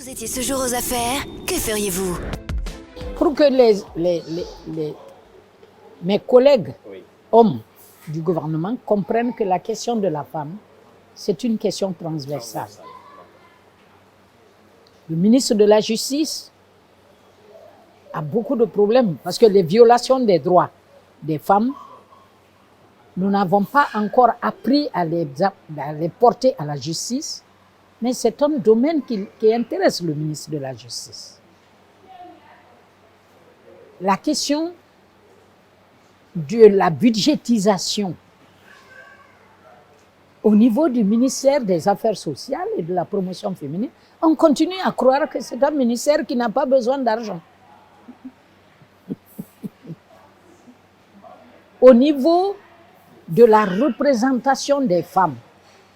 vous étiez ce jour aux affaires, que feriez-vous? Pour que mes collègues hommes du gouvernement comprennent que la question de la femme, c'est une question transversale. Le ministre de la Justice a beaucoup de problèmes parce que les violations des droits des femmes, nous n'avons pas encore appris à les porter à la justice, mais c'est un domaine qui intéresse le ministre de la Justice. La question de la budgétisation au niveau du ministère des Affaires sociales et de la promotion féminine, on continue à croire que c'est un ministère qui n'a pas besoin d'argent. Au niveau de la représentation des femmes,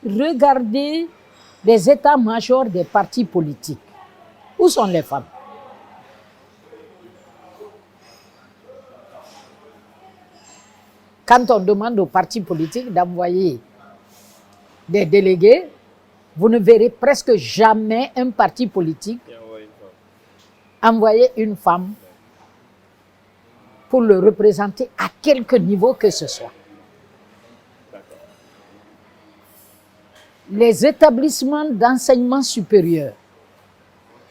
regardez les états-majors des partis politiques. Où sont les femmes? Quand on demande aux partis politiques d'envoyer des délégués, vous ne verrez presque jamais un parti politique envoyer une femme pour le représenter à quelque niveau que ce soit. Les établissements d'enseignement supérieur,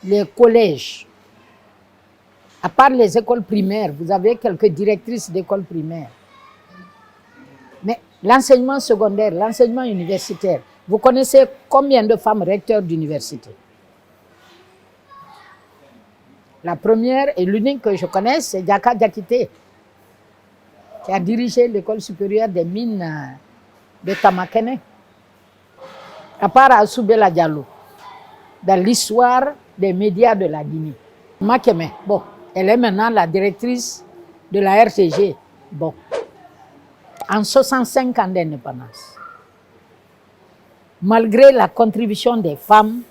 les collèges, à part les écoles primaires, vous avez quelques directrices d'écoles primaires. Mais l'enseignement secondaire, l'enseignement universitaire, vous connaissez combien de femmes recteurs d'université? La première et l'unique que je connais, c'est Diaka Diakité, qui a dirigé l'école supérieure des mines de Tamakene. À part Assoubela Diallo, dans l'histoire des médias de la Guinée. Makeme, bon, elle est maintenant la directrice de la RTG. Bon, en 65 ans d'indépendance, malgré la contribution des femmes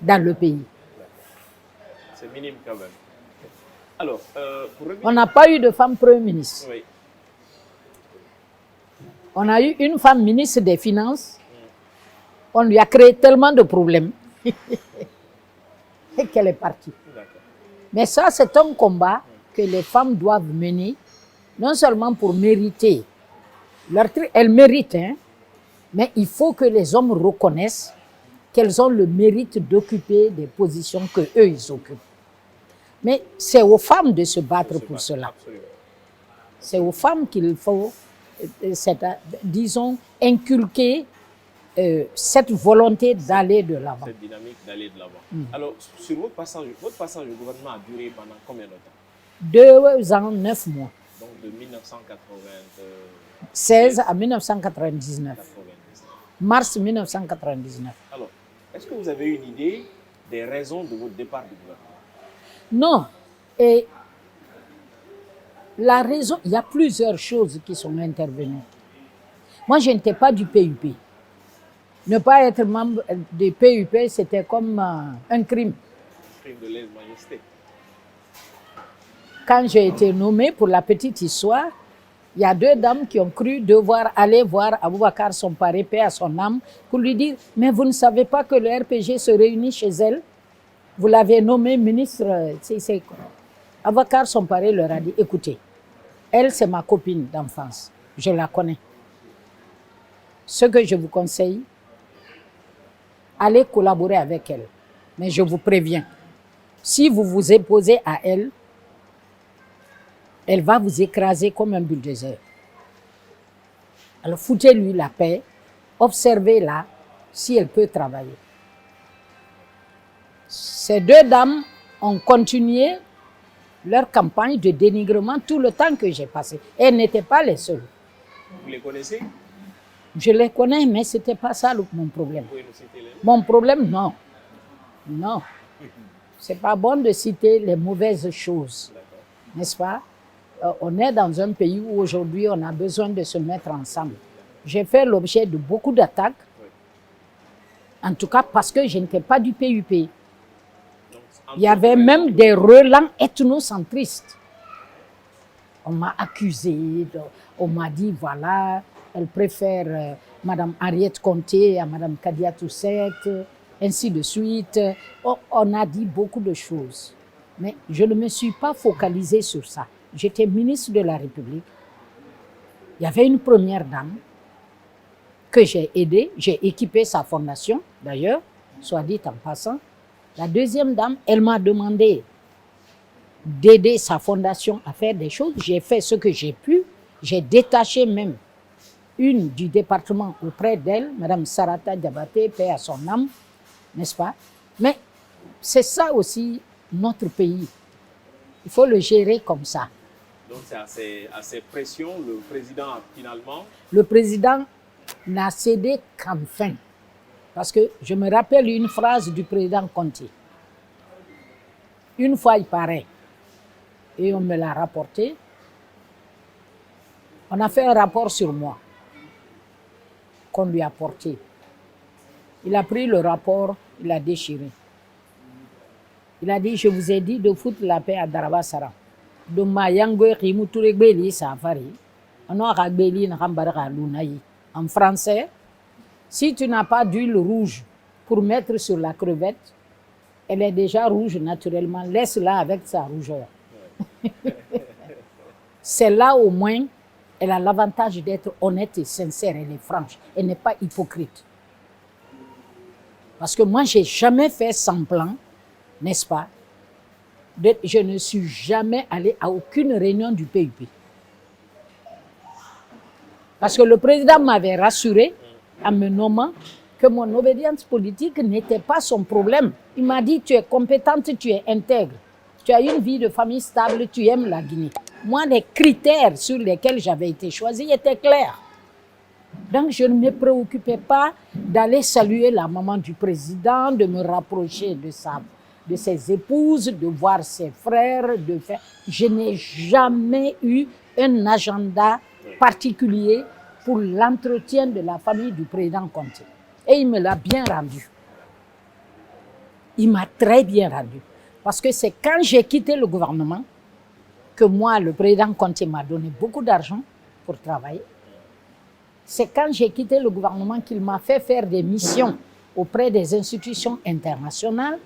dans le pays. C'est minime quand même. Alors, on n'a pas eu de femme Premier ministre. Oui. On a eu une femme ministre des Finances. On lui a créé tellement de problèmes et qu'elle est partie. Mais ça, c'est un combat que les femmes doivent mener, non seulement pour mériter leur truc, elles méritent, hein, mais il faut que les hommes reconnaissent qu'elles ont le mérite d'occuper des positions qu'eux, ils occupent. Mais c'est aux femmes de se battre pour cela. C'est aux femmes qu'il faut, disons, inculquer cette volonté d'aller de l'avant. Cette dynamique d'aller de l'avant. Alors, sur votre passage au gouvernement a duré pendant combien de temps? 2 ans, 9 mois. Donc de 1996 16 à 1999. Mars 1999. Alors, est-ce que vous avez une idée des raisons de votre départ du gouvernement? Non. Et la raison, il y a plusieurs choses qui sont intervenues. Moi, je n'étais pas du PUP. Ne pas être membre du PUP, c'était comme un crime. Crime de lèse-majesté. Quand j'ai été nommée, pour la petite histoire, il y a 2 dames qui ont cru devoir aller voir Aboubacar Somparé, paix à son âme, pour lui dire « Mais vous ne savez pas que le RPG se réunit chez elle? Vous l'avez nommé ministre. » Aboubacar Somparé leur a dit « Écoutez, elle, c'est ma copine d'enfance. Je la connais. Ce que je vous conseille, allez collaborer avec elle. Mais je vous préviens, si vous vous opposez à elle, elle va vous écraser comme un bulldozer. Alors foutez-lui la paix, observez-la si elle peut travailler. » Ces 2 dames ont continué leur campagne de dénigrement tout le temps que j'ai passé. Elles n'étaient pas les seules. Vous les connaissez? Je les connais, mais ce n'était pas ça mon problème. Vous pouvez nous citer les noms? Mon problème, non. Non. Ce n'est pas bon de citer les mauvaises choses. N'est-ce pas? On est dans un pays où aujourd'hui on a besoin de se mettre ensemble. J'ai fait l'objet de beaucoup d'attaques, en tout cas parce que je n'étais pas du PUP. Il y avait même des relents ethnocentristes. On m'a accusé, on m'a dit voilà, elle préfère Mme Henriette Conté à Mme Kadia Toussaint. ainsi de suite. On a dit beaucoup de choses. Mais je ne me suis pas focalisée sur ça. J'étais ministre de la République. Il y avait une première dame que j'ai aidée. J'ai équipé sa fondation, d'ailleurs, soit dit en passant. La deuxième dame, elle m'a demandé d'aider sa fondation à faire des choses. J'ai fait ce que j'ai pu. J'ai détaché même une du département auprès d'elle, Mme Sarata Diabaté, paix à son âme, n'est-ce pas? Mais c'est ça aussi notre pays. Il faut le gérer comme ça. Donc c'est à ces pressions, le président a finalement... Le président n'a cédé qu'enfin. Parce que je me rappelle une phrase du président Conté. Une fois, il paraît, et on me l'a rapporté, on a fait un rapport sur moi qu'on lui a porté. Il a pris le rapport, il l'a déchiré. Il a dit, je vous ai dit de foutre la paix à Darabasara. De Mayangwe Rimouturegbeli Safari. En français, si tu n'as pas d'huile rouge pour mettre sur la crevette, elle est déjà rouge naturellement. Laisse-la avec sa rougeur. Celle-là, au moins, elle a l'avantage d'être honnête et sincère. Elle est franche. Elle n'est pas hypocrite. Parce que moi, je n'ai jamais fait semblant, n'est-ce pas? Je ne suis jamais allé à aucune réunion du PUP. Parce que le président m'avait rassuré en me nommant que mon obédience politique n'était pas son problème. Il m'a dit, tu es compétente, tu es intègre, tu as une vie de famille stable, tu aimes la Guinée. Moi, les critères sur lesquels j'avais été choisie étaient clairs. Donc, je ne me préoccupais pas d'aller saluer la maman du président, de me rapprocher de ses épouses, de voir ses frères, de faire... Je n'ai jamais eu un agenda particulier pour l'entretien de la famille du président Conté. Et il me l'a bien rendu. Il m'a très bien rendu. Parce que c'est quand j'ai quitté le gouvernement que moi, le président Conté m'a donné beaucoup d'argent pour travailler. C'est quand j'ai quitté le gouvernement qu'il m'a fait faire des missions auprès des institutions internationales,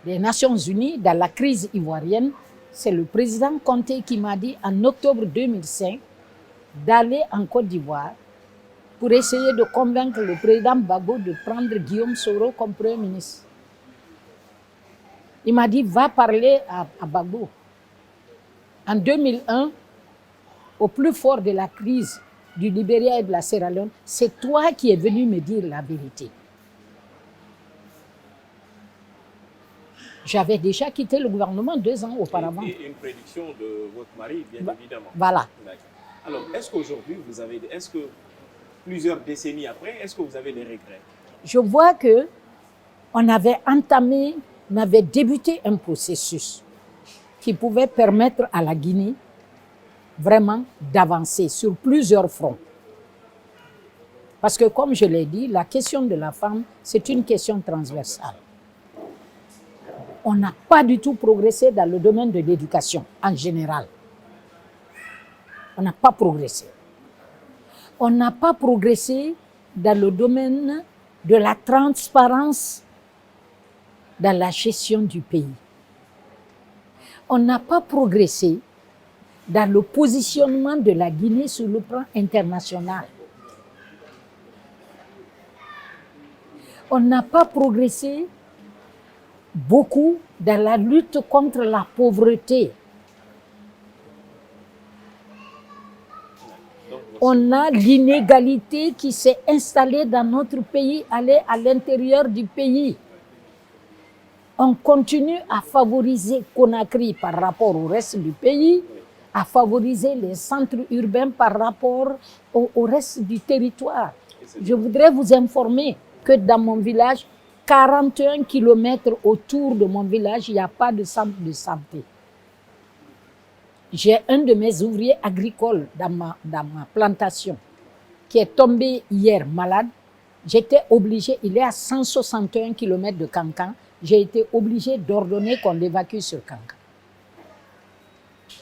des Nations Unies, dans la crise ivoirienne. C'est le président Conté qui m'a dit en octobre 2005 d'aller en Côte d'Ivoire pour essayer de convaincre le président Gbagbo de prendre Guillaume Soro comme Premier ministre. Il m'a dit, va parler à Gbagbo. En 2001, au plus fort de la crise du Libéria et de la Sierra Leone, c'est toi qui es venu me dire la vérité. J'avais déjà quitté le gouvernement 2 ans auparavant. Et une prédiction de votre mari, bien évidemment. Voilà. Alors, est-ce qu'aujourd'hui, est-ce que plusieurs décennies après, est-ce que vous avez des regrets? Je vois que on avait débuté un processus qui pouvait permettre à la Guinée vraiment d'avancer sur plusieurs fronts. Parce que, comme je l'ai dit, la question de la femme, c'est une question transversale. On n'a pas du tout progressé dans le domaine de l'éducation en général. On n'a pas progressé. On n'a pas progressé dans le domaine de la transparence dans la gestion du pays. On n'a pas progressé dans le positionnement de la Guinée sur le plan international. On n'a pas progressé beaucoup dans la lutte contre la pauvreté. On a l'inégalité qui s'est installée dans notre pays, aller à l'intérieur du pays. On continue à favoriser Conakry par rapport au reste du pays, à favoriser les centres urbains par rapport au reste du territoire. Je voudrais vous informer que dans mon village, 41 km autour de mon village, il n'y a pas de centre de santé. J'ai un de mes ouvriers agricoles dans ma plantation qui est tombé hier malade. J'étais obligé, il est à 161 km de Kankan, j'ai été obligé d'ordonner qu'on l'évacue sur Kankan.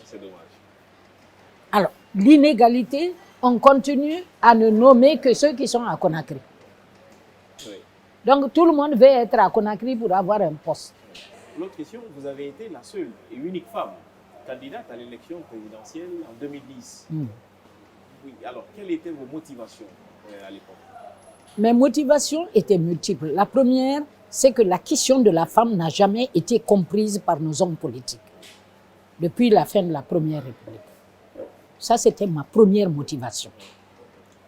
C'est dommage. Alors, l'inégalité, on continue à ne nommer que ceux qui sont à Conakry. Oui. Donc tout le monde veut être à Conakry pour avoir un poste. L'autre question, vous avez été la seule et unique femme candidate à l'élection présidentielle en 2010. Oui, alors quelles étaient vos motivations à l'époque? Mes motivations étaient multiples. La première, c'est que la question de la femme n'a jamais été comprise par nos hommes politiques depuis la fin de la Première République. Ça, c'était ma première motivation.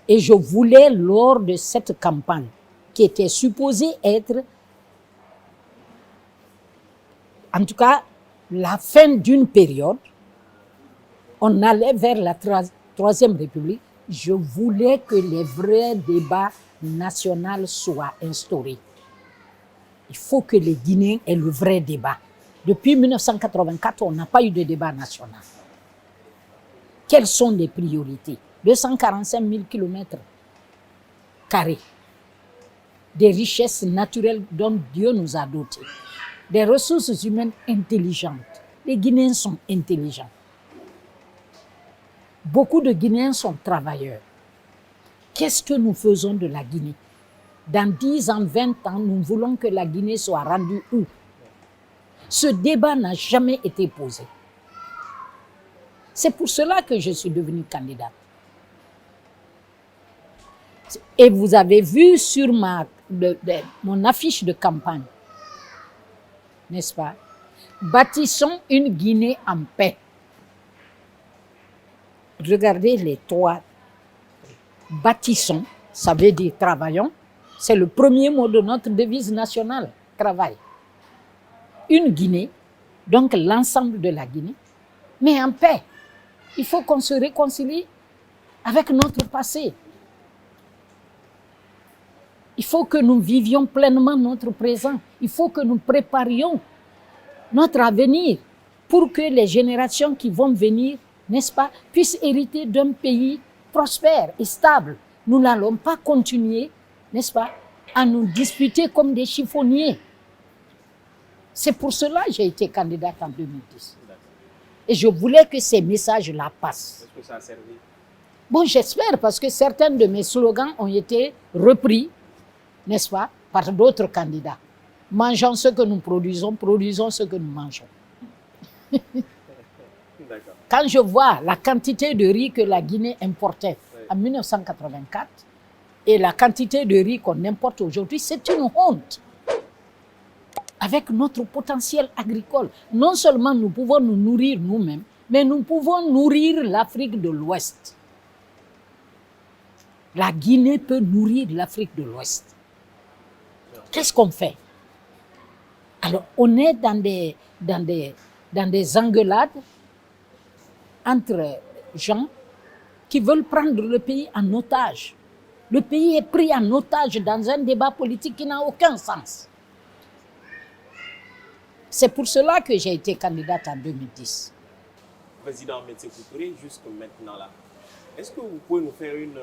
Et je voulais, lors de cette campagne, qui était supposée être, en tout cas, la fin d'une période, on allait vers la Troisième République, je voulais que les vrais débats nationaux soient instaurés. Il faut que les Guinéens aient le vrai débat. Depuis 1984, on n'a pas eu de débat national. Quelles sont les priorités? 245 000 kilomètres carrés, des richesses naturelles dont Dieu nous a dotés, des ressources humaines intelligentes. Les Guinéens sont intelligents. Beaucoup de Guinéens sont travailleurs. Qu'est-ce que nous faisons de la Guinée? Dans 10 ans, 20 ans, nous voulons que la Guinée soit rendue où? Ce débat n'a jamais été posé. C'est pour cela que je suis devenue candidate. Et vous avez vu sur mon affiche de campagne, n'est-ce pas? Bâtissons une Guinée en paix. Regardez les trois. Bâtissons, ça veut dire travaillons. C'est le premier mot de notre devise nationale, travail. Une Guinée, donc l'ensemble de la Guinée, mais en paix. Il faut qu'on se réconcilie avec notre passé. Il faut que nous vivions pleinement notre présent. Il faut que nous préparions notre avenir pour que les générations qui vont venir, n'est-ce pas, puissent hériter d'un pays prospère et stable. Nous n'allons pas continuer, n'est-ce pas, à nous disputer comme des chiffonniers. C'est pour cela que j'ai été candidate en 2010. Et je voulais que ces messages-là passent. Est-ce que ça a servi? Bon, j'espère, parce que certains de mes slogans ont été repris, n'est-ce pas, par d'autres candidats. Mangeons ce que nous produisons, produisons ce que nous mangeons. Quand je vois la quantité de riz que la Guinée importait en 1984 et la quantité de riz qu'on importe aujourd'hui, c'est une honte. Avec notre potentiel agricole, non seulement nous pouvons nous nourrir nous-mêmes, mais nous pouvons nourrir l'Afrique de l'Ouest. La Guinée peut nourrir l'Afrique de l'Ouest. Qu'est-ce qu'on fait? Alors, on est dans des engueulades entre gens qui veulent prendre le pays en otage. Le pays est pris en otage dans un débat politique qui n'a aucun sens. C'est pour cela que j'ai été candidate en 2010. Président Sékou Touré, jusque maintenant là, est-ce que vous pouvez nous faire une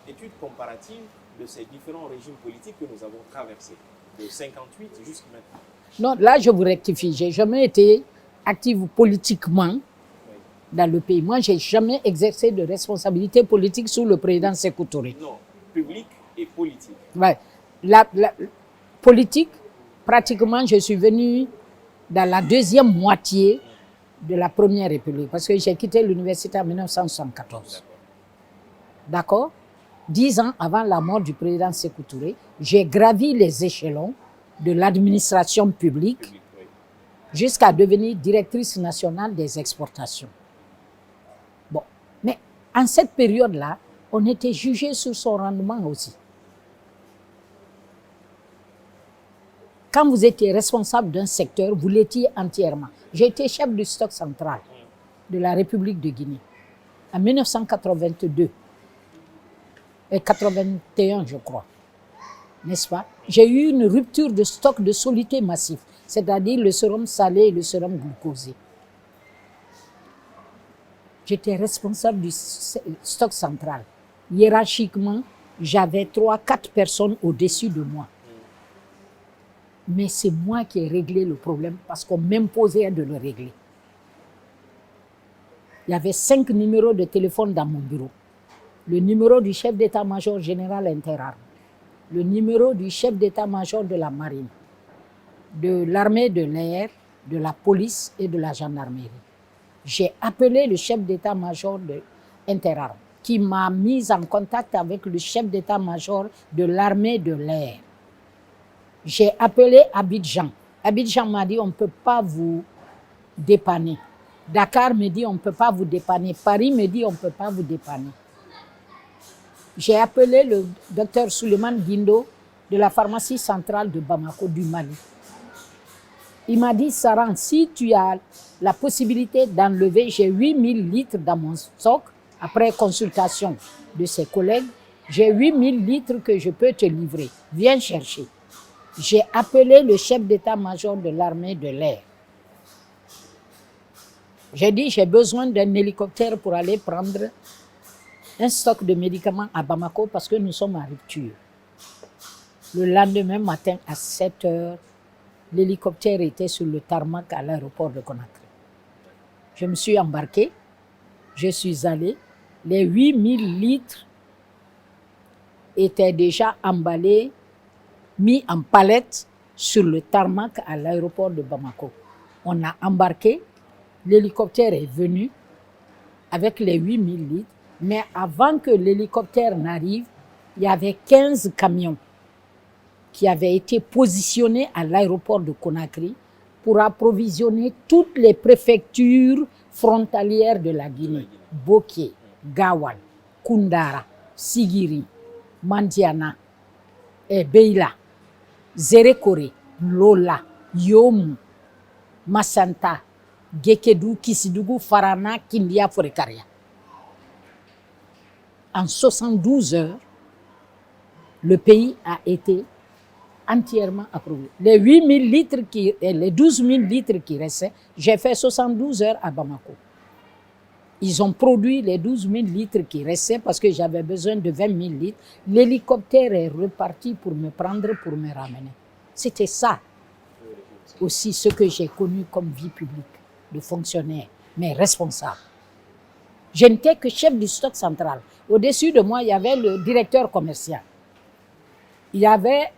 étude comparative de ces différents régimes politiques que nous avons traversés, de 58 jusqu'à maintenant? Non, là je vous rectifie, je n'ai jamais été active politiquement dans le pays. Moi, je n'ai jamais exercé de responsabilité politique sous le président Sékou Touré. Non, public et politique. Ouais. La politique, pratiquement, je suis venue dans la deuxième moitié de la Première République, parce que j'ai quitté l'université en 1974. D'accord? 10 ans avant la mort du président Sékou Touré, j'ai gravi les échelons de l'administration publique jusqu'à devenir directrice nationale des exportations. Bon, mais en cette période-là, on était jugé sur son rendement aussi. Quand vous étiez responsable d'un secteur, vous l'étiez entièrement. J'ai été chef du stock central de la République de Guinée en 1982 et 81, je crois. N'est-ce pas? J'ai eu une rupture de stock de soluté massif, c'est-à-dire le sérum salé et le sérum glucosé. J'étais responsable du stock central. Hiérarchiquement, j'avais 3-4 personnes au-dessus de moi. Mais c'est moi qui ai réglé le problème parce qu'on m'imposait de le régler. Il y avait 5 numéros de téléphone dans mon bureau. Le numéro du chef d'état-major général interarmes, le numéro du chef d'état-major de la marine, de l'armée de l'air, de la police et de la gendarmerie. J'ai appelé le chef d'état-major de Interarmes, qui m'a mis en contact avec le chef d'état-major de l'armée de l'air. J'ai appelé Abidjan. Abidjan m'a dit, on ne peut pas vous dépanner. Dakar me dit, on ne peut pas vous dépanner. Paris me dit, on ne peut pas vous dépanner. J'ai appelé le docteur Souleymane Guindo de la pharmacie centrale de Bamako, du Mali. Il m'a dit, Saran, si tu as la possibilité d'enlever, j'ai 8000 litres dans mon stock, après consultation de ses collègues, j'ai 8000 litres que je peux te livrer. Viens chercher. J'ai appelé le chef d'état-major de l'armée de l'air. J'ai dit, j'ai besoin d'un hélicoptère pour aller prendre un stock de médicaments à Bamako parce que nous sommes en rupture. Le lendemain matin à 7 heures, l'hélicoptère était sur le tarmac à l'aéroport de Conakry. Je me suis embarqué, je suis allé. Les 8000 litres étaient déjà emballés, mis en palette sur le tarmac à l'aéroport de Bamako. On a embarqué, l'hélicoptère est venu avec les 8000 litres, mais avant que l'hélicoptère n'arrive, il y avait 15 camions qui avaient été positionnés à l'aéroport de Conakry pour approvisionner toutes les préfectures frontalières de la Guinée. Boké, Gawal, Koundara, Sigiri, Mandiana, Beila, Zerekore, Lola, Yomu, Massanta, Gekedou, Kisidougou, Farana, Kindia, Forekaria. En 72 heures, le pays a été entièrement approuvé. Les 8000 litres, les 12 000 litres qui restaient, j'ai fait 72 heures à Bamako. Ils ont produit les 12 000 litres qui restaient parce que j'avais besoin de 20 000 litres. L'hélicoptère est reparti pour me prendre, pour me ramener. C'était ça aussi ce que j'ai connu comme vie publique, de fonctionnaire, mais responsable. Je n'étais que chef du stock central. Au-dessus de moi, il y avait le directeur commercial. Il y avait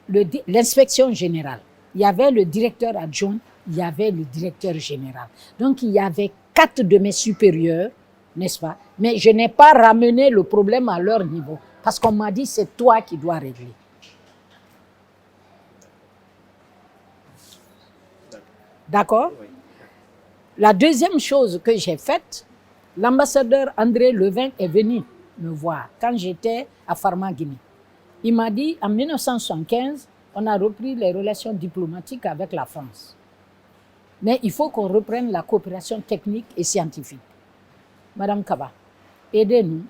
l'inspection générale. Il y avait le directeur adjoint. Il y avait le directeur général. Donc, il y avait 4 de mes supérieurs, n'est-ce pas? Mais je n'ai pas ramené le problème à leur niveau. Parce qu'on m'a dit, c'est toi qui dois régler. D'accord? La deuxième chose que j'ai faite, l'ambassadeur André Levin est venu me voir quand j'étais à Pharma-Guinée. Il m'a dit, en 1975, on a repris les relations diplomatiques avec la France. Mais il faut qu'on reprenne la coopération technique et scientifique. Madame Kaba, aidez-nous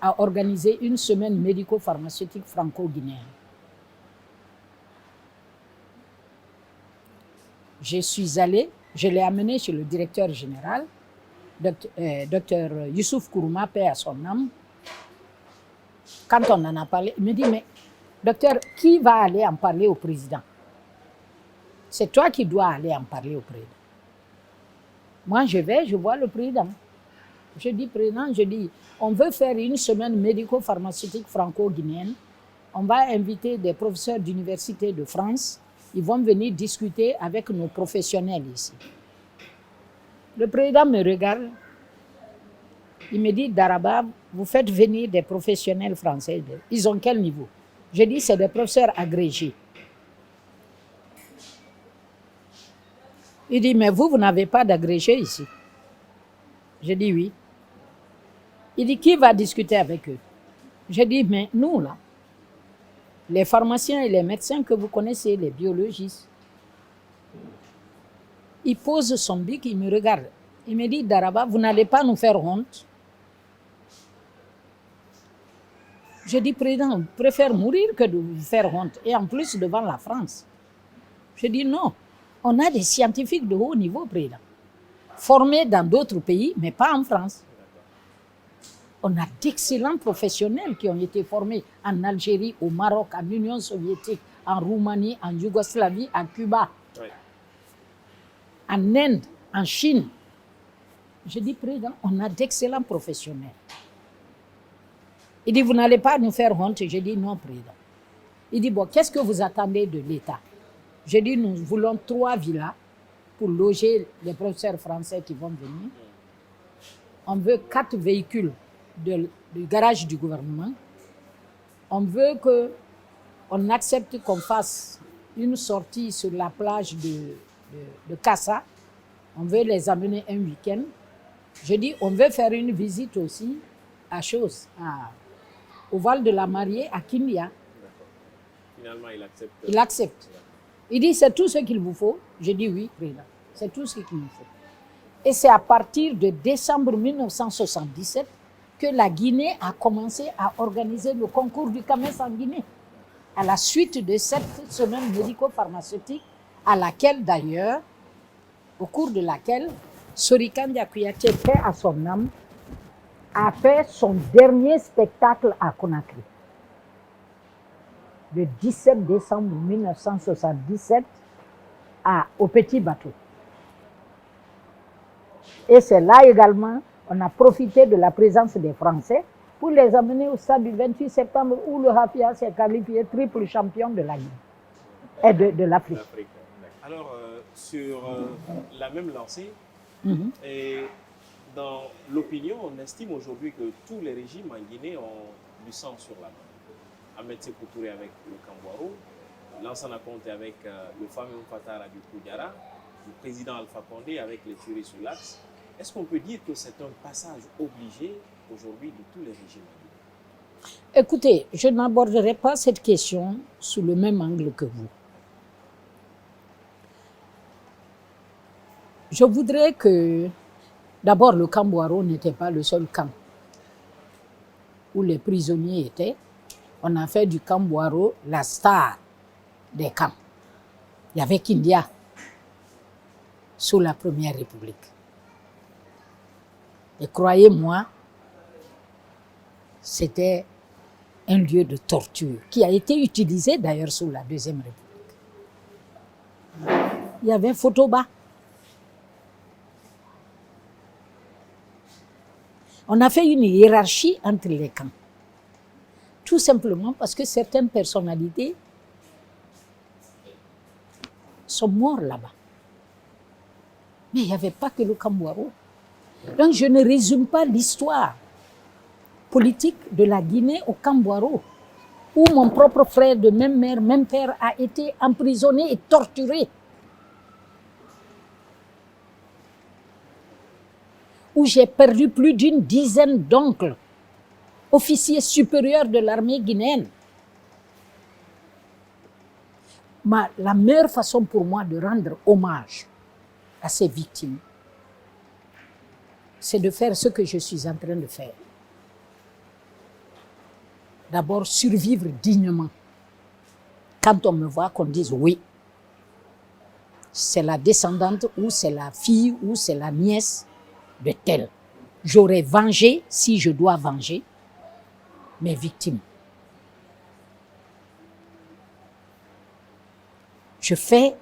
à organiser une semaine médico-pharmaceutique franco-guinéenne. Je suis allée, je l'ai amené chez le directeur général, docteur Youssouf Kourouma, paix à son âme. Quand on en a parlé, il me dit, mais docteur, qui va aller en parler au président? C'est toi qui dois aller en parler au président. Moi, je vois le président. Je dis, président, on veut faire une semaine médico-pharmaceutique franco-guinéenne. On va inviter des professeurs d'université de France. Ils vont venir discuter avec nos professionnels ici. Le président me regarde. Il me dit, Daraba, vous faites venir des professionnels français. Ils ont quel niveau? Je dis, c'est des professeurs agrégés. Il dit, mais vous n'avez pas d'agrégé ici. Je dis, oui. Il dit, qui va discuter avec eux? Je dis, mais nous, là, les pharmaciens et les médecins que vous connaissez, les biologistes. Il pose son bic, il me regarde. Il me dit, Daraba, vous n'allez pas nous faire honte? Je dis, président, on préfère mourir que de vous faire honte. Et en plus, devant la France. Je dis, non. On a des scientifiques de haut niveau, président. Formés dans d'autres pays, mais pas en France. On a d'excellents professionnels qui ont été formés en Algérie, au Maroc, en Union soviétique, en Roumanie, en Yougoslavie, en Cuba, en Inde, en Chine. Je dis, président, on a d'excellents professionnels. Il dit, vous n'allez pas nous faire honte? Je dis, non, président. Il dit, bon, qu'est-ce que vous attendez de l'État? J'ai dit, nous voulons 3 villas pour loger les professeurs français qui vont venir. On veut 4 véhicules du garage du gouvernement. On veut qu'on accepte qu'on fasse une sortie sur la plage de Kassa. On veut les amener un week-end. Je dis, on veut faire une visite aussi à Chose, au Val de la Mariée, à Kindia. Finalement, il accepte. Il accepte. Il dit, c'est tout ce qu'il vous faut. Je dis, oui, président, c'est tout ce qu'il nous faut. Et c'est à partir de décembre 1977 que la Guinée a commencé à organiser le concours du CAMES en Guinée. À la suite de cette semaine médico-pharmaceutique, à laquelle d'ailleurs, au cours de laquelle Sorikandia Kouyaté, paix à son âme, a fait son dernier spectacle à Conakry. Le 17 décembre 1977 au Petit Bateau. Et c'est là également, on a profité de la présence des Français pour les amener au stade du 28 septembre où le Hafia s'est qualifié triple champion de la Guinée et de l'Afrique. Alors, sur la même lancée, et dans l'opinion, on estime aujourd'hui que tous les régimes en Guinée ont du sang sur la main. Ahmed Sékou Touré avec le Kambouaro, Lansana Conté avec le fameux Ouattara du Koudiara, le président Alpha Condé avec les tueries sur l'axe. Est-ce qu'on peut dire que c'est un passage obligé aujourd'hui de tous les régimes en Guinée? Écoutez, je n'aborderai pas cette question sous le même angle que vous. Je voudrais que, d'abord, le Kambouaro n'était pas le seul camp où les prisonniers étaient. On a fait du Kambouaro la star des camps. Il y avait Kindia sous la Première République. Et croyez-moi, c'était un lieu de torture qui a été utilisé d'ailleurs sous la Deuxième République. Il y avait Fotoba. On a fait une hiérarchie entre les camps. Tout simplement parce que certaines personnalités sont mortes là-bas. Mais il n'y avait pas que le Kambouaro. Donc je ne résume pas l'histoire politique de la Guinée au Kambouaro, où mon propre frère de même mère, même père a été emprisonné et torturé. Où j'ai perdu plus d'une dizaine d'oncles, officiers supérieurs de l'armée guinéenne. La meilleure façon pour moi de rendre hommage à ces victimes, c'est de faire ce que je suis en train de faire. D'abord, survivre dignement. Quand on me voit, qu'on dise oui, c'est la descendante ou c'est la fille ou c'est la nièce de tel. J'aurais vengé, si je dois venger, mes victimes. Je fais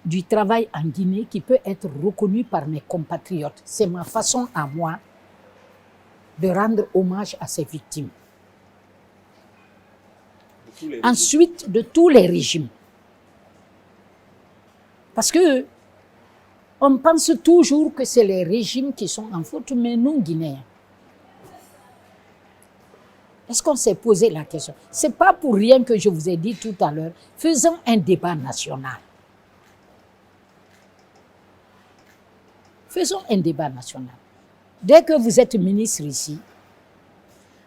du travail en Guinée qui peut être reconnu par mes compatriotes. C'est ma façon à moi de rendre hommage à ces victimes. Ensuite, de tous les régimes. Parce que on pense toujours que c'est les régimes qui sont en faute, mais nous, Guinéens, est-ce qu'on s'est posé la question? Ce n'est pas pour rien que je vous ai dit tout à l'heure, faisons un débat national. Faisons un débat national. Dès que vous êtes ministre ici,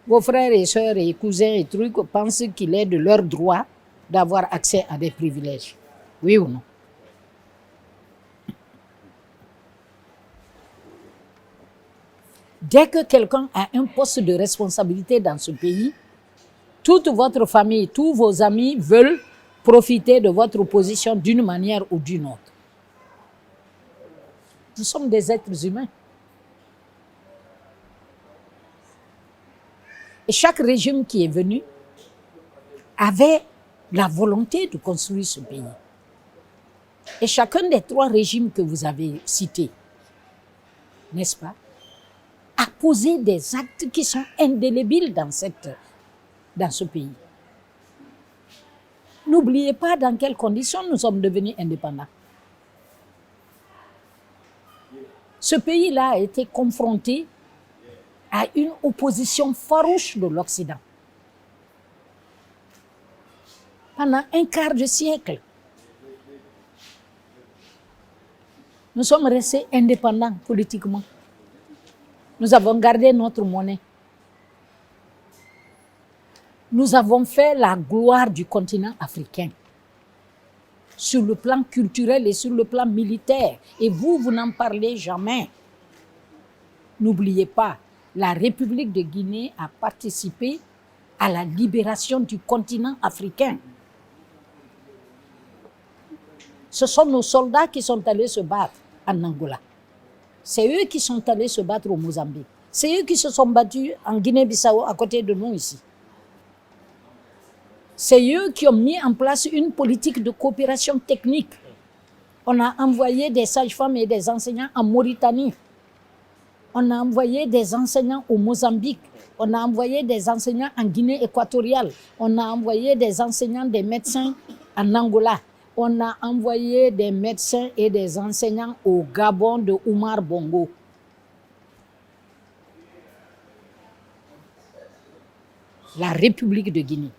vos frères et sœurs et cousins et trucs pensent qu'il est de leur droit d'avoir accès à des privilèges. Oui ou non? Dès que quelqu'un a un poste de responsabilité dans ce pays, toute votre famille, tous vos amis veulent profiter de votre position d'une manière ou d'une autre. Nous sommes des êtres humains. Et chaque régime qui est venu avait la volonté de construire ce pays. Et chacun des 3 régimes que vous avez cités, n'est-ce pas, a posé des actes qui sont indélébiles dans cette dans ce pays. N'oubliez pas dans quelles conditions nous sommes devenus indépendants. Ce pays-là a été confronté à une opposition farouche de l'Occident. Pendant un quart de siècle, nous sommes restés indépendants politiquement. Nous avons gardé notre monnaie. Nous avons fait la gloire du continent africain sur le plan culturel et sur le plan militaire. Et vous n'en parlez jamais. N'oubliez pas, la République de Guinée a participé à la libération du continent africain. Ce sont nos soldats qui sont allés se battre en Angola. C'est eux qui sont allés se battre au Mozambique. C'est eux qui se sont battus en Guinée-Bissau à côté de nous ici. C'est eux qui ont mis en place une politique de coopération technique. On a envoyé des sages-femmes et des enseignants en Mauritanie. On a envoyé des enseignants au Mozambique. On a envoyé des enseignants en Guinée équatoriale. On a envoyé des enseignants, des médecins en Angola. On a envoyé des médecins et des enseignants au Gabon de Oumar Bongo. La République de Guinée.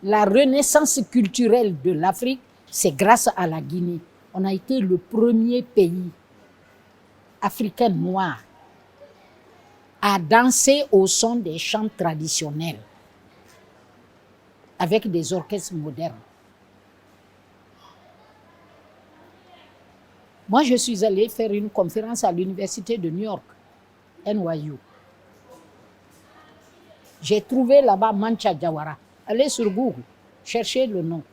La renaissance culturelle de l'Afrique, c'est grâce à la Guinée. On a été le premier pays africain noir à danser au son des chants traditionnels avec des orchestres modernes. Moi, je suis allée faire une conférence à l'université de New York, NYU. J'ai trouvé là-bas Mancha Jawara. Allez sur Google, cherchez le nom.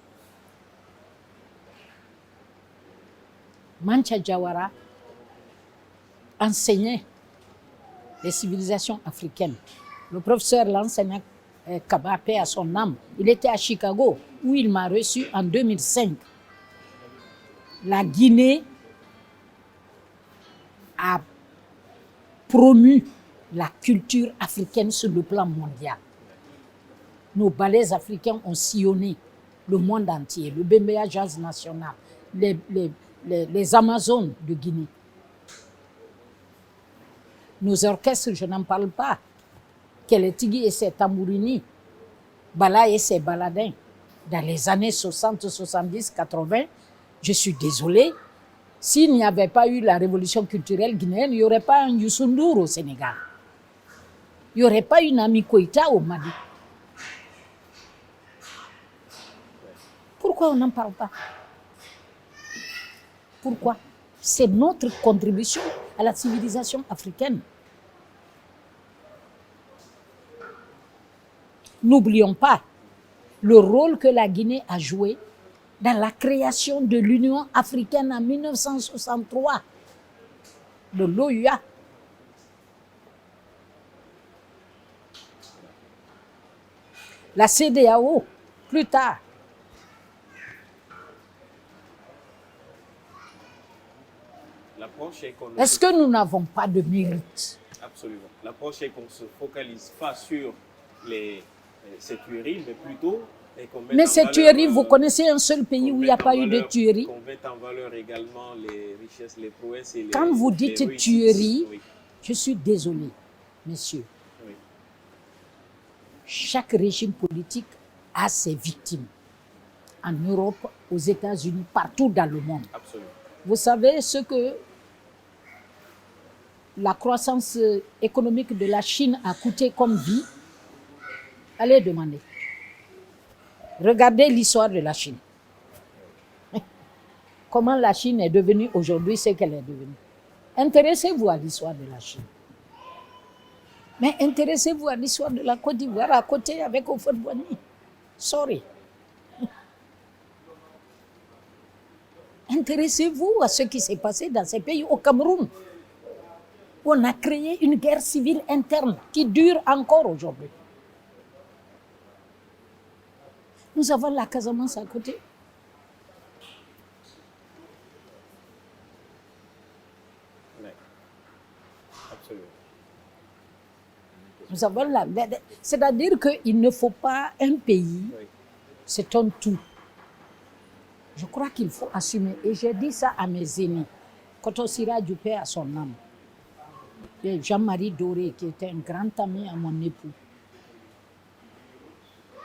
Mancha Jawara enseignait les civilisations africaines. Le professeur l'enseignait Kaba, paix à son âme. Il était à Chicago, où il m'a reçu en 2005. La Guinée a promu la culture africaine sur le plan mondial. Nos ballets africains ont sillonné le monde entier, le Bembeya Jazz National, les Amazones de Guinée. Nos orchestres, je n'en parle pas. Keletigi et ses tambourini, Bala et ses baladins. Dans les années 60, 70, 80, je suis désolée, s'il n'y avait pas eu la révolution culturelle guinéenne, il n'y aurait pas un Youssou N'Dour au Sénégal. Il n'y aurait pas une Ami Koïta au Mali. Pourquoi on n'en parle pas? Pourquoi? C'est notre contribution à la civilisation africaine. N'oublions pas le rôle que la Guinée a joué dans la création de l'Union africaine en 1963, de l'OUA. La CEDEAO, plus tard. Est-ce que nous n'avons pas de mérite? Absolument. L'approche est qu'on ne se focalise pas sur ces tueries, mais plutôt... Mais ces tueries, vous connaissez un seul pays où il n'y a pas eu de tueries? Qu'on mette en valeur également les richesses, les prouesses et les... Quand vous dites tuerie, oui. Je suis désolé, messieurs. Oui. Chaque régime politique a ses victimes. En Europe, aux États-Unis, partout dans le monde. Absolument. Vous savez ce que la croissance économique de la Chine a coûté comme vie? Allez demander. Regardez l'histoire de la Chine. Comment la Chine est devenue aujourd'hui ce qu'elle est devenue. Intéressez-vous à l'histoire de la Chine. Mais intéressez-vous à l'histoire de la Côte d'Ivoire à côté avec Houphouët-Boigny. Sorry. Intéressez-vous à ce qui s'est passé dans ces pays, au Cameroun, où on a créé une guerre civile interne qui dure encore aujourd'hui. Nous avons la Casamance à côté. Oui. Absolument. Nous avons c'est-à-dire qu'il ne faut pas un pays, Oui. c'est un tout. Je crois qu'il faut assumer. Et j'ai dit ça à mes aînés. Quand on s'ira du père à son âme. Et Jean-Marie Doré, qui était un grand ami à mon époux.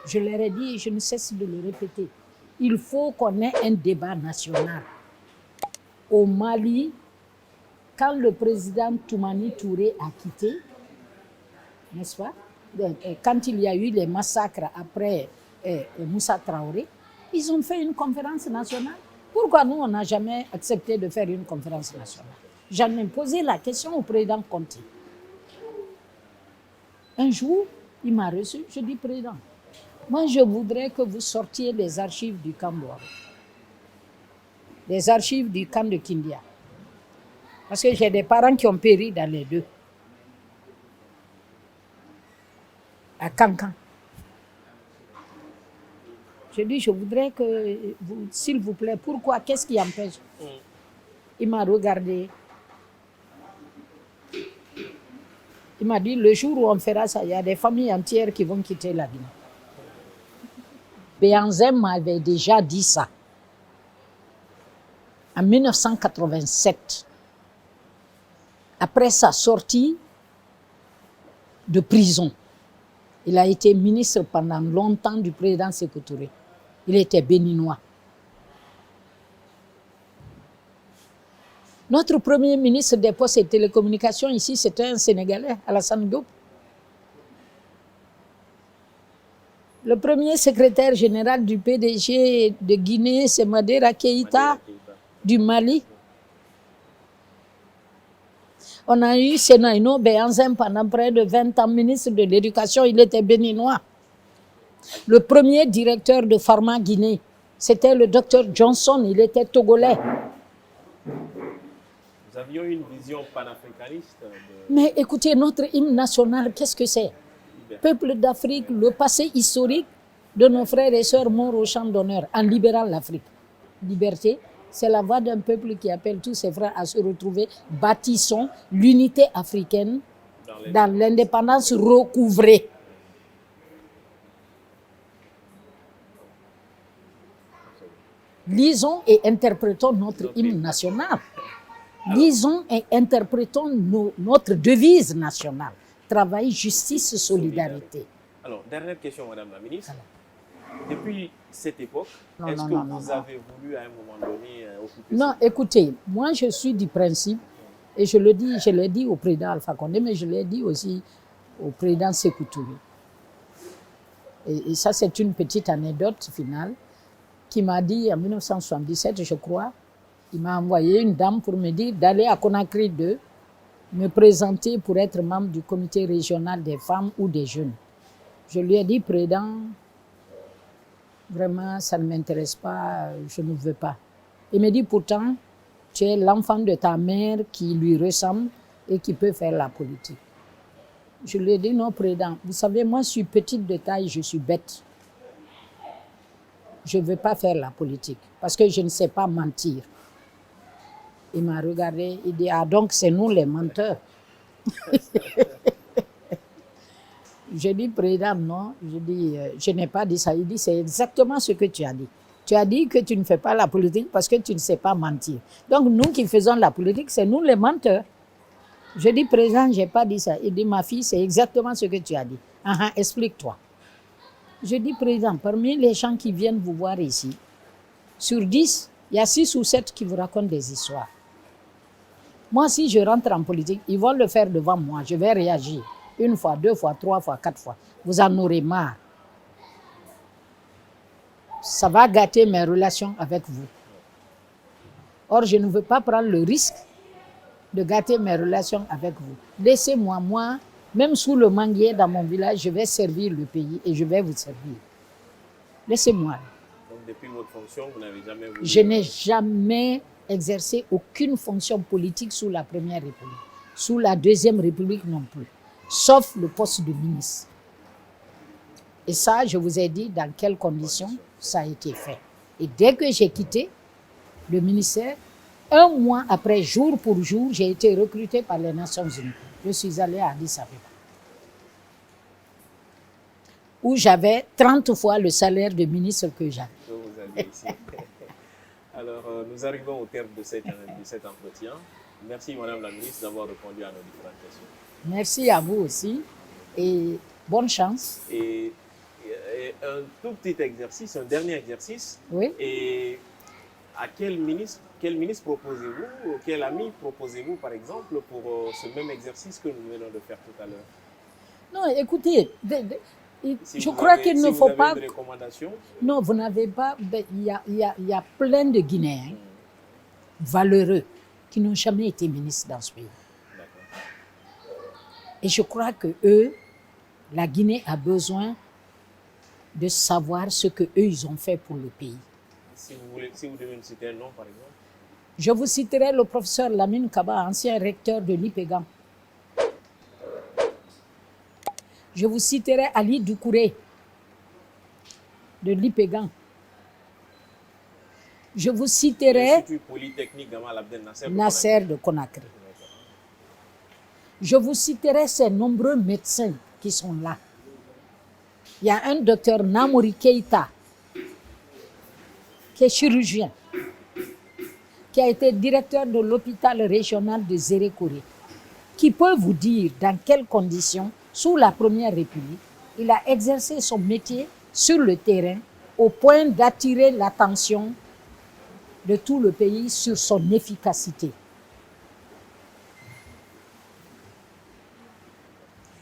Je leur ai dit, et je ne cesse de le répéter, il faut qu'on ait un débat national. Au Mali, quand le président Toumani Touré a quitté, n'est-ce pas? Quand il y a eu les massacres après Moussa Traoré, ils ont fait une conférence nationale. Pourquoi nous, on n'a jamais accepté de faire une conférence nationale? J'en ai posé la question au président Conté. Un jour, il m'a reçu, je dis, président, moi je voudrais que vous sortiez les archives du camp Boiro, les archives du camp de Kindia. Parce que j'ai des parents qui ont péri dans les deux. À Cancan. Je dis, je voudrais que vous, s'il vous plaît, pourquoi, qu'est-ce qui empêche? Il m'a regardé. Il m'a dit, le jour où on fera ça, il y a des familles entières qui vont quitter la Guinée. Béhanzin m'avait déjà dit ça. En 1987, après sa sortie de prison, il a été ministre pendant longtemps du président Sékou Touré. Il était béninois. Notre premier ministre des Postes et Télécommunications ici, c'était un Sénégalais, Alassane Diop. Le premier secrétaire général du PDG de Guinée, c'est Madera Keïta du Mali. On a eu Senaino Béhanzin pendant près de 20 ans, ministre de l'Éducation, il était béninois. Le premier directeur de Pharma Guinée, c'était le docteur Johnson, il était togolais. Nous avions une vision panafricaniste. Mais écoutez, notre hymne national, qu'est-ce que c'est? Peuple d'Afrique, le passé historique de nos frères et sœurs morts au champ d'honneur en libérant l'Afrique. Liberté, c'est la voix d'un peuple qui appelle tous ses frères à se retrouver. Bâtissons l'unité africaine dans l'indépendance recouvrée. Lisons et interprétons notre hymne national. Lisons et interprétons notre devise nationale. Travail, justice, solidarité. Alors, dernière question, Madame la Ministre. Alors. Depuis cette époque, est-ce que vous avez voulu à un moment donné occuper Non, écoutez, moi je suis du principe, et je l'ai dit au président Alpha Condé, mais je l'ai dit aussi au président Sékou Touré. Et ça, c'est une petite anecdote finale qui m'a dit en 1977, je crois, il m'a envoyé une dame pour me dire d'aller à Conakry 2, me présenter pour être membre du comité régional des femmes ou des jeunes. Je lui ai dit, président, vraiment, ça ne m'intéresse pas, je ne veux pas. Il me dit, pourtant, tu es l'enfant de ta mère qui lui ressemble et qui peut faire la politique. Je lui ai dit, non, président, vous savez, moi, je suis petite de taille, je suis bête. Je ne veux pas faire la politique parce que je ne sais pas mentir. Il m'a regardé, il dit, ah donc c'est nous les menteurs. J'ai dit, président, non, je n'ai pas dit ça. Il dit, c'est exactement ce que tu as dit. Tu as dit que tu ne fais pas la politique parce que tu ne sais pas mentir. Donc nous qui faisons la politique, c'est nous les menteurs. Je dis, président, je n'ai pas dit ça. Il dit, ma fille, c'est exactement ce que tu as dit. Explique-toi. Je dis, président, parmi les gens qui viennent vous voir ici, sur 10, il y a 6 ou 7 qui vous racontent des histoires. Moi, si je rentre en politique, ils vont le faire devant moi. Je vais réagir. 1 fois, 2 fois, 3 fois, 4 fois. Vous en aurez marre. Ça va gâter mes relations avec vous. Or, je ne veux pas prendre le risque de gâter mes relations avec vous. Laissez-moi, moi, même sous le manguier dans mon village, je vais servir le pays et je vais vous servir. Laissez-moi. Donc, depuis votre fonction, vous n'avez jamais voulu... Je n'ai jamais exercé aucune fonction politique sous la Première République. Sous la Deuxième République non plus. Sauf le poste de ministre. Et ça, je vous ai dit dans quelles conditions ça a été fait. Et dès que j'ai quitté le ministère, 1 mois après, jour pour jour, j'ai été recruté par les Nations Unies. Je suis allé à Addis Abeba. où j'avais 30 fois le salaire de ministre que j'avais. que vous avez ici. Alors, nous arrivons au terme de cet entretien. Merci, Madame la ministre, d'avoir répondu à nos différentes questions. Merci à vous aussi et bonne chance. Et un tout petit exercice, un dernier exercice. Oui. Et à quel ministre proposez-vous, quel ami proposez-vous, par exemple, pour ce même exercice que nous venons de faire tout à l'heure? Non, écoutez, Si je vous crois avez- qu'il si ne vous faut avez pas... une recommandation? Non, vous n'avez pas... Il y a plein de Guinéens valeureux qui n'ont jamais été ministres dans ce pays. D'accord. Et je crois que eux, la Guinée a besoin de savoir ce que eux ils ont fait pour le pays. Si vous devez nous citer un nom, par exemple. Je vous citerai le professeur Lamine Kaba, ancien recteur de l'IPEGAM. Je vous citerai Ali Doucouré de l'IPEGAM. Je vous citerai L'Institut Polytechnique Gamal Abdel Nasser. Nasser de Conakry. Je vous citerai ces nombreux médecins qui sont là. Il y a un docteur Namori Keita, qui est chirurgien, qui a été directeur de l'hôpital régional de Zérékoré, qui peut vous dire dans quelles conditions, sous la Première République, il a exercé son métier sur le terrain au point d'attirer l'attention de tout le pays sur son efficacité.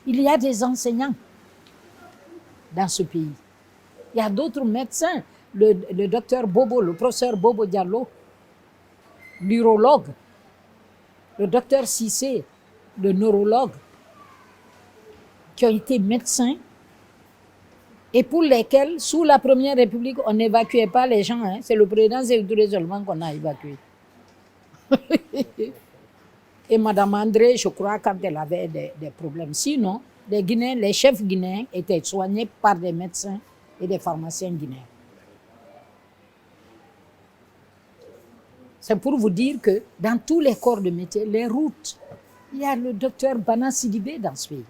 Il y a des enseignants dans ce pays. Il y a d'autres médecins, le docteur Bobo, le professeur Bobo Diallo, l'urologue, le docteur Cissé, le neurologue, qui ont été médecins et pour lesquels, sous la Première République, on n'évacuait pas les gens. Hein. C'est le président Sékou Touré seulement qu'on a évacué. Et Mme André, je crois, quand elle avait des problèmes. Sinon, les Guinéens, les chefs guinéens étaient soignés par des médecins et des pharmaciens guinéens. C'est pour vous dire que dans tous les corps de métier, les routes, il y a le docteur Bana Sidibé dans ce pays.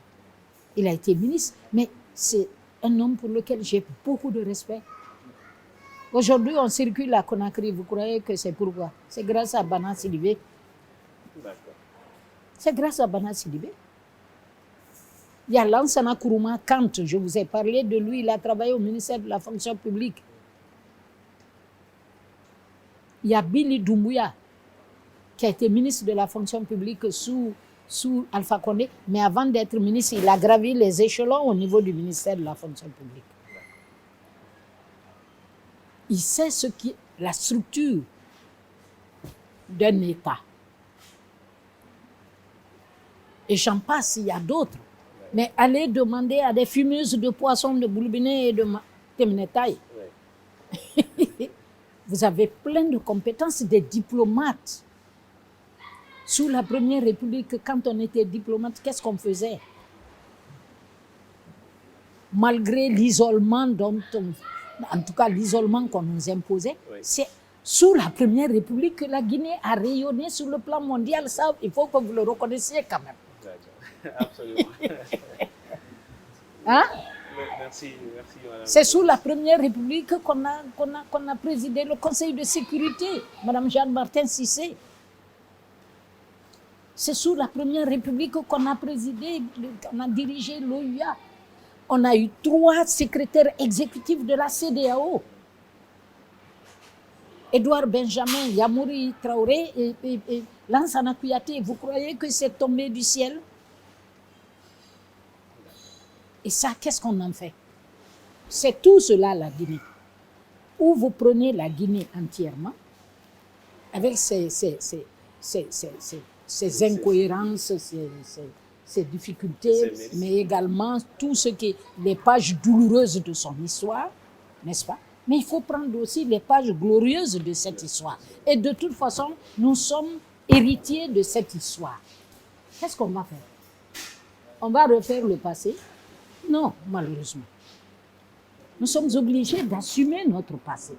Il a été ministre, mais c'est un homme pour lequel j'ai beaucoup de respect. Aujourd'hui, on circule à Conakry. Vous croyez que c'est pourquoi? C'est grâce à Bana Sidibé. D'accord. C'est grâce à Bana Sidibé. Il y a Lansana Kourouma Kant, je vous ai parlé de lui, il a travaillé au ministère de la fonction publique. Il y a Billy Doumbouya, qui a été ministre de la fonction publique sous Alpha Condé, mais avant d'être ministre, il a gravi les échelons au niveau du ministère de la fonction publique. Il sait ce qui est la structure d'un État. Et j'en passe, il y a d'autres. Mais allez demander à des fumeuses de poissons de Boulbiné et de Temenetaï. Vous avez plein de compétences, des diplomates. Sous la Première République, quand on était diplomate, qu'est-ce qu'on faisait? Malgré l'isolement en tout cas l'isolement qu'on nous imposait, c'est sous la Première République que la Guinée a rayonné sur le plan mondial. Ça, il faut que vous le reconnaissiez quand même. Absolument. Hein? Merci, madame. C'est sous la Première République qu'on a présidé le Conseil de sécurité, Madame Jeanne Martin Cissé. C'est sous la Première République qu'on a présidé, qu'on a dirigé l'OUA. On a eu 3 secrétaires exécutifs de la CEDEAO. Édouard Benjamin, Yamouri Traoré et Lansana Kouyaté. Vous croyez que c'est tombé du ciel? Et ça, qu'est-ce qu'on en fait? C'est tout cela la Guinée. Ou vous prenez la Guinée entièrement, avec ses incohérences, ses difficultés, mais également tout ce qui est les pages douloureuses de son histoire, n'est-ce pas? Mais il faut prendre aussi les pages glorieuses de cette histoire. Et de toute façon, nous sommes héritiers de cette histoire. Qu'est-ce qu'on va faire? On va refaire le passé? Non, malheureusement. Nous sommes obligés d'assumer notre passé.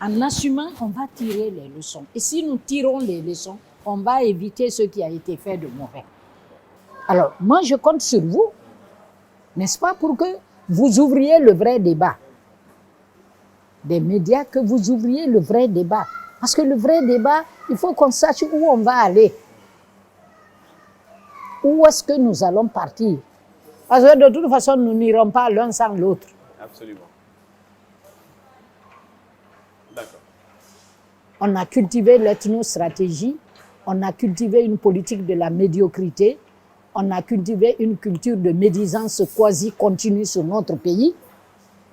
En assumant, on va tirer les leçons. Et si nous tirons les leçons, on va éviter ce qui a été fait de mauvais. Alors, moi, je compte sur vous, n'est-ce pas, pour que vous ouvriez le vrai débat. Des médias, que vous ouvriez le vrai débat. Parce que le vrai débat, il faut qu'on sache où on va aller. Où est-ce que nous allons partir? Parce que de toute façon, nous n'irons pas l'un sans l'autre. Absolument. D'accord. On a cultivé l'ethnostratégie, on a cultivé une politique de la médiocrité, on a cultivé une culture de médisance quasi continue sur notre pays.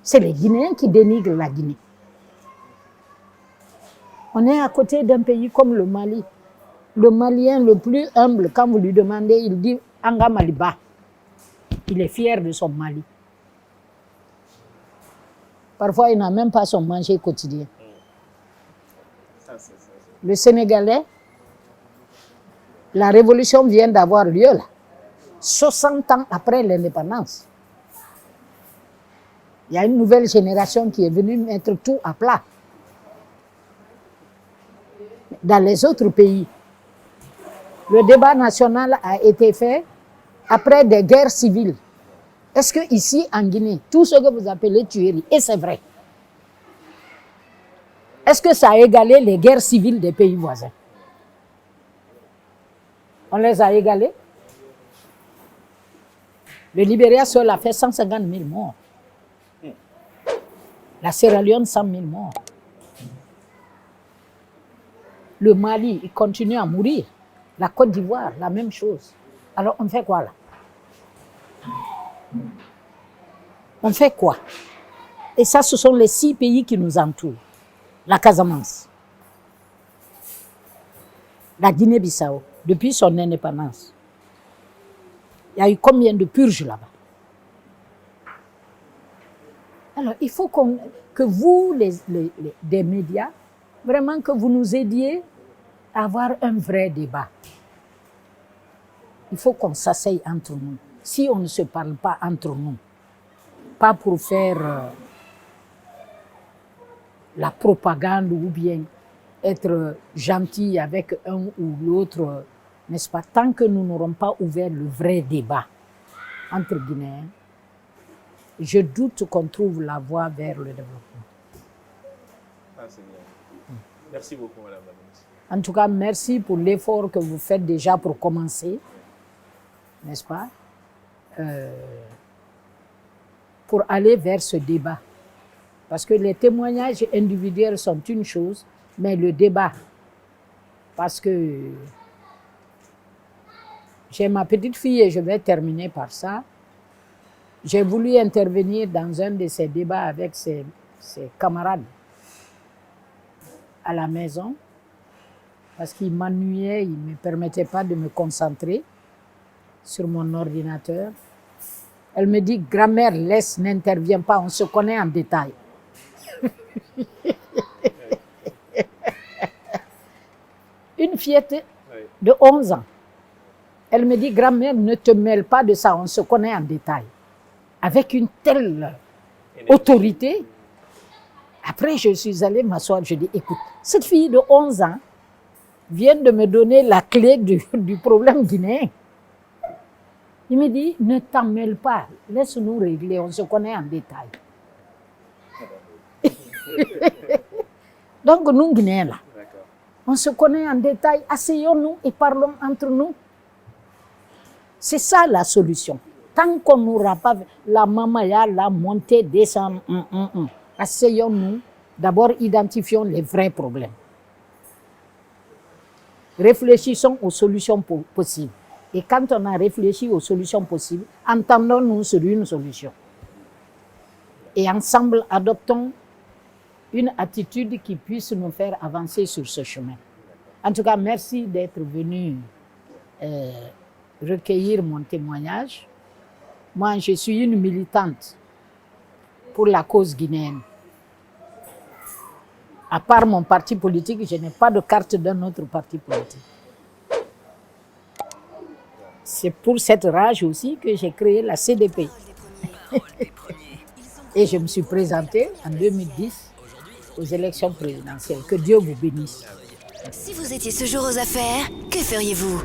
C'est les Guinéens qui dénigrent la Guinée. On est à côté d'un pays comme le Mali. Le Malien le plus humble, quand vous lui demandez, il dit « Anga Maliba ». Il est fier de son Mali. Parfois, il n'a même pas son manger quotidien. Le Sénégalais, la révolution vient d'avoir lieu là, 60 ans après l'indépendance. Il y a une nouvelle génération qui est venue mettre tout à plat. Dans les autres pays, le débat national a été fait après des guerres civiles. Est-ce que ici, en Guinée, tout ce que vous appelez tuerie, et c'est vrai, est-ce que ça a égalé les guerres civiles des pays voisins? On les a égalées. Le Libéria seul a fait 150 000 morts. La Sierra Leone, 100 000 morts. Le Mali, il continue à mourir. La Côte d'Ivoire, la même chose. Alors, on fait quoi là? On fait quoi? Et ça, ce sont les 6 pays qui nous entourent. La Casamance, la Guinée-Bissau, depuis son indépendance. Il y a eu combien de purges là-bas? Alors, il faut que vous, des médias, vraiment que vous nous aidiez à avoir un vrai débat. Il faut qu'on s'asseye entre nous. Si on ne se parle pas entre nous, pas pour faire la propagande ou bien être gentil avec un ou l'autre, n'est-ce pas? Tant que nous n'aurons pas ouvert le vrai débat entre Guinéens, je doute qu'on trouve la voie vers le développement. Ah, c'est bien. Merci beaucoup, Madame la ministre. En tout cas, merci pour l'effort que vous faites déjà pour commencer, n'est-ce pas? Pour aller vers ce débat. Parce que les témoignages individuels sont une chose, mais le débat, parce que j'ai ma petite fille et je vais terminer par ça. J'ai voulu intervenir dans un de ces débats avec ses camarades à la maison, parce qu'ils m'ennuyaient, ils ne me permettaient pas de me concentrer sur mon ordinateur. Elle me dit, grand-mère, laisse, n'interviens pas, on se connaît en détail. Une fillette de 11 ans, elle me dit, grand-mère, ne te mêle pas de ça, on se connaît en détail. Avec une telle autorité. Après, je suis allée m'asseoir, je dis, écoute, cette fille de 11 ans vient de me donner la clé du problème guinéen. Il me dit, ne t'en mêle pas, laisse-nous régler, on se connaît en détail. Donc, nous, Guinéens, là, on se connaît en détail, asseyons-nous et parlons entre nous. C'est ça la solution. Tant qu'on n'aura pas la mamaya, la montée, descendre, asseyons-nous, d'abord identifions les vrais problèmes. Réfléchissons aux solutions possibles. Et quand on a réfléchi aux solutions possibles, entendons-nous sur une solution. Et ensemble, adoptons une attitude qui puisse nous faire avancer sur ce chemin. En tout cas, merci d'être venu recueillir mon témoignage. Moi, je suis une militante pour la cause guinéenne. À part mon parti politique, je n'ai pas de carte d'un autre parti politique. C'est pour cette rage aussi que j'ai créé la CDP. Et je me suis présentée en 2010 aux élections présidentielles. Que Dieu vous bénisse. Si vous étiez ce jour aux affaires, que feriez-vous?